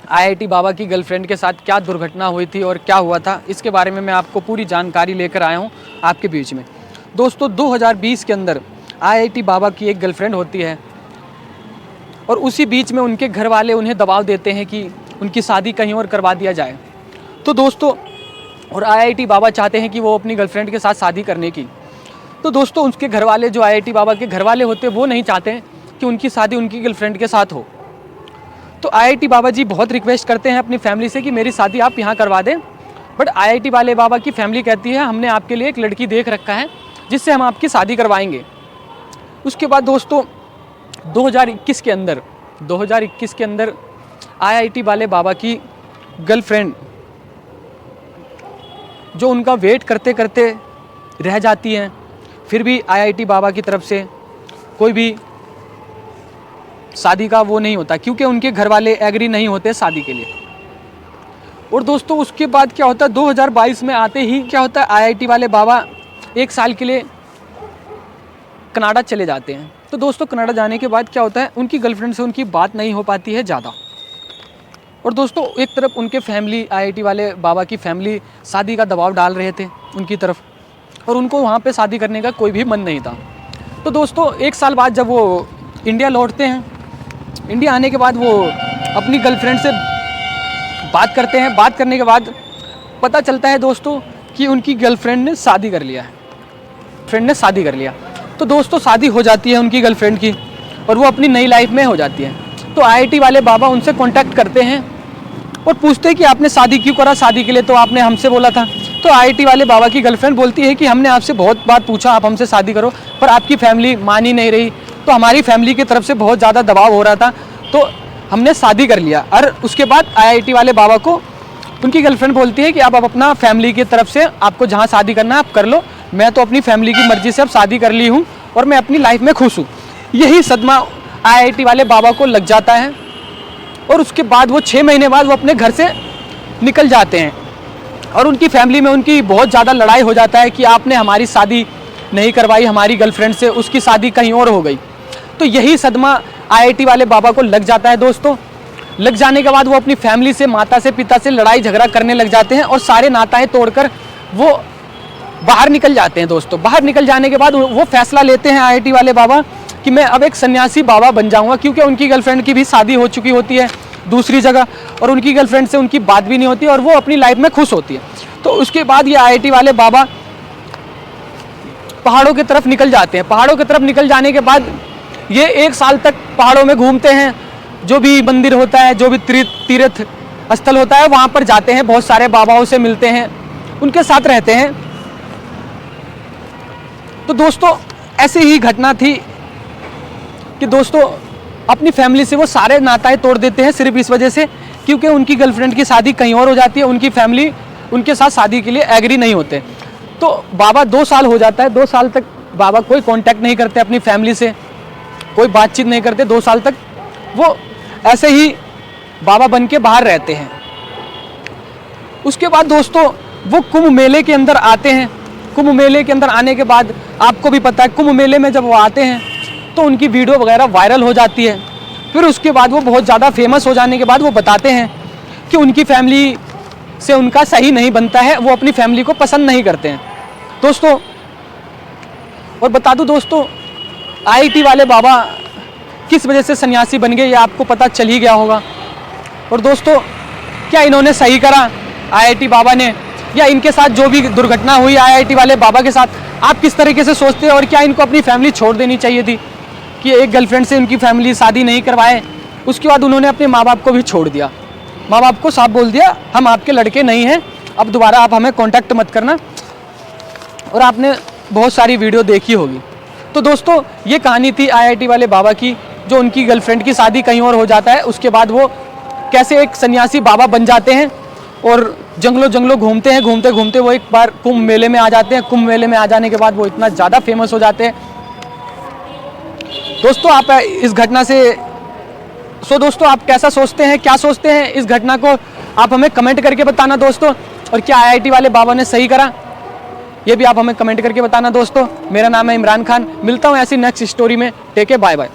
IIT बाबा की girlfriend के साथ क्या दुर्घटना हुई थी और क्या हुआ था, इसके बारे में मैं आपको पूरी जानकारी लेकर आया हूँ आपके बीच में। दोस्तों 2020 के अंदर आईआईटी बाबा की एक गर्लफ्रेंड होती है और उसी बीच में उनके घर वाले उन्हें दबाव देते हैं कि उनकी शादी कहीं और करवा दिया जाए। तो दोस्तों और आईआईटी बाबा चाहते हैं कि वो अपनी गर्लफ्रेंड के साथ शादी करने की। तो दोस्तों उसके घर वाले, जो आईआईटी बाबा के घर वाले होते हैं, वो नहीं चाहते हैं कि उनकी शादी उनकी गर्लफ्रेंड के साथ हो। तो आईआईटी बाबा जी बहुत रिक्वेस्ट करते हैं अपनी फैमिली से कि मेरी शादी आप यहाँ करवा दें, बट आईआईटी वाले बाबा की फैमिली कहती है हमने आपके लिए एक लड़की देख रखा है जिससे हम आपकी शादी करवाएंगे। उसके बाद दोस्तों 2021 के अंदर आईआईटी वाले बाबा की गर्लफ्रेंड जो उनका वेट करते करते रह जाती हैं, फिर भी आईआईटी बाबा की तरफ से कोई भी शादी का वो नहीं होता, क्योंकि उनके घर वाले एग्री नहीं होते शादी के लिए। और दोस्तों उसके बाद क्या होता है, 2022 में आते ही क्या होता है, आईआईटी वाले बाबा 1 साल के लिए कनाडा चले जाते हैं। तो दोस्तों कनाडा जाने के बाद क्या होता है, उनकी गर्लफ्रेंड से उनकी बात नहीं हो पाती है ज़्यादा। और दोस्तों एक तरफ उनके फैमिली, आईआईटी वाले बाबा की फैमिली शादी का दबाव डाल रहे थे उनकी तरफ, और उनको वहाँ पे शादी करने का कोई भी मन नहीं था। तो दोस्तों 1 साल बाद जब वो इंडिया लौटते हैं, इंडिया आने के बाद वो अपनी गर्लफ्रेंड से बात करते हैं। बात करने के बाद पता चलता है दोस्तों कि उनकी गर्लफ्रेंड ने शादी कर लिया है। तो दोस्तों शादी हो जाती है उनकी गर्लफ्रेंड की और वो अपनी नई लाइफ में हो जाती है। तो आईआईटी वाले बाबा उनसे कांटेक्ट करते हैं और पूछते हैं कि आपने शादी क्यों करा, शादी के लिए तो आपने हमसे बोला था। तो आईआईटी वाले बाबा की गर्लफ्रेंड बोलती है कि हमने आपसे बहुत बार पूछा आप हमसे शादी करो, पर आपकी फैमिली मान ही नहीं रही। तो हमारी फैमिली की तरफ से बहुत ज़्यादा दबाव हो रहा था, तो हमने शादी कर लिया। और उसके बाद आईआईटी वाले बाबा को उनकी गर्लफ्रेंड बोलती है कि आप अपना फैमिली की तरफ से आपको जहाँ शादी करना है आप कर लो, मैं तो अपनी फैमिली की मर्ज़ी से अब शादी कर ली हूँ और मैं अपनी लाइफ में खुश हूँ। यही सदमा आईआईटी वाले बाबा को लग जाता है और उसके बाद वो 6 महीने बाद वो अपने घर से निकल जाते हैं और उनकी फैमिली में उनकी बहुत ज़्यादा लड़ाई हो जाता है कि आपने हमारी शादी नहीं करवाई हमारी गर्लफ्रेंड से, उसकी शादी कहीं और हो गई। तो यही सदमा आईआईटी वाले बाबा को लग जाता है दोस्तों। लग जाने के बाद वो अपनी फैमिली से, माता से, पिता से लड़ाई झगड़ा करने लग जाते हैं और सारे नाताएं तोड़कर वो बाहर निकल जाते हैं दोस्तों। बाहर निकल जाने के बाद वो फैसला लेते हैं आईआईटी वाले बाबा कि मैं अब एक सन्यासी बाबा बन जाऊंगा, क्योंकि उनकी गर्लफ्रेंड की भी शादी हो चुकी होती है दूसरी जगह और उनकी गर्लफ्रेंड से उनकी बात भी नहीं होती और वो अपनी लाइफ में खुश होती है। तो उसके बाद ये आईआईटी वाले बाबा पहाड़ों की तरफ निकल जाते हैं। पहाड़ों की तरफ निकल जाने के बाद ये 1 साल तक पहाड़ों में घूमते हैं, जो भी मंदिर होता है, जो भी तीर्थ स्थल होता है वहाँ पर जाते हैं, बहुत सारे बाबाओं से मिलते हैं, उनके साथ रहते हैं। तो दोस्तों ऐसी ही घटना थी कि दोस्तों अपनी फैमिली से वो सारे नाताएं तोड़ देते हैं सिर्फ इस वजह से क्योंकि उनकी गर्लफ्रेंड की शादी कहीं और हो जाती है, उनकी फैमिली उनके साथ शादी के लिए एग्री नहीं होते। तो बाबा 2 साल हो जाता है, 2 साल तक बाबा कोई कांटेक्ट नहीं करते अपनी फैमिली से, कोई बातचीत नहीं करते। 2 साल तक वो ऐसे ही बाबा बन के बाहर रहते हैं। उसके बाद दोस्तों वो कुंभ मेले के अंदर आते हैं। कुंभ मेले के अंदर आने के बाद आपको भी पता है कुंभ मेले में जब वो आते हैं तो उनकी वीडियो वगैरह वायरल हो जाती है। फिर उसके बाद वो बहुत ज़्यादा फेमस हो जाने के बाद वो बताते हैं कि उनकी फैमिली से उनका सही नहीं बनता है, वो अपनी फैमिली को पसंद नहीं करते हैं दोस्तों। और बता दूं दोस्तों आईआईटी वाले बाबा किस वजह से सन्यासी बन गए ये आपको पता चल ही गया होगा। और दोस्तों क्या इन्होंने सही करा आईआईटी बाबा ने, या इनके साथ जो भी दुर्घटना हुई आईआईटी वाले बाबा के साथ, आप किस तरीके से सोचते हैं? और क्या इनको अपनी फैमिली छोड़ देनी चाहिए थी कि एक गर्लफ्रेंड से उनकी फैमिली शादी नहीं करवाए? उसके बाद उन्होंने अपने माँ बाप को भी छोड़ दिया, माँ बाप को साफ बोल दिया हम आपके लड़के नहीं हैं, अब दोबारा आप हमें कांटेक्ट मत करना। और आपने बहुत सारी वीडियो देखी होगी। तो दोस्तों ये कहानी थी आईआईटी वाले बाबा की, जो उनकी गर्लफ्रेंड की शादी कहीं और हो जाता है, उसके बाद वो कैसे एक सन्यासी बाबा बन जाते हैं और जंगलों घूमते हैं। घूमते घूमते वो एक बार कुंभ मेले में आ जाते हैं। कुंभ मेले में आ जाने के बाद वो इतना ज़्यादा फेमस हो जाते हैं दोस्तों। आप इस घटना से दोस्तों आप कैसा सोचते हैं, क्या सोचते हैं इस घटना को, आप हमें कमेंट करके बताना दोस्तों। और क्या आईआईटी वाले बाबा ने सही करा ये भी आप हमें कमेंट करके बताना दोस्तों। मेरा नाम है इमरान खान, मिलता हूँ ऐसी नेक्स्ट स्टोरी में। Take care, bye bye.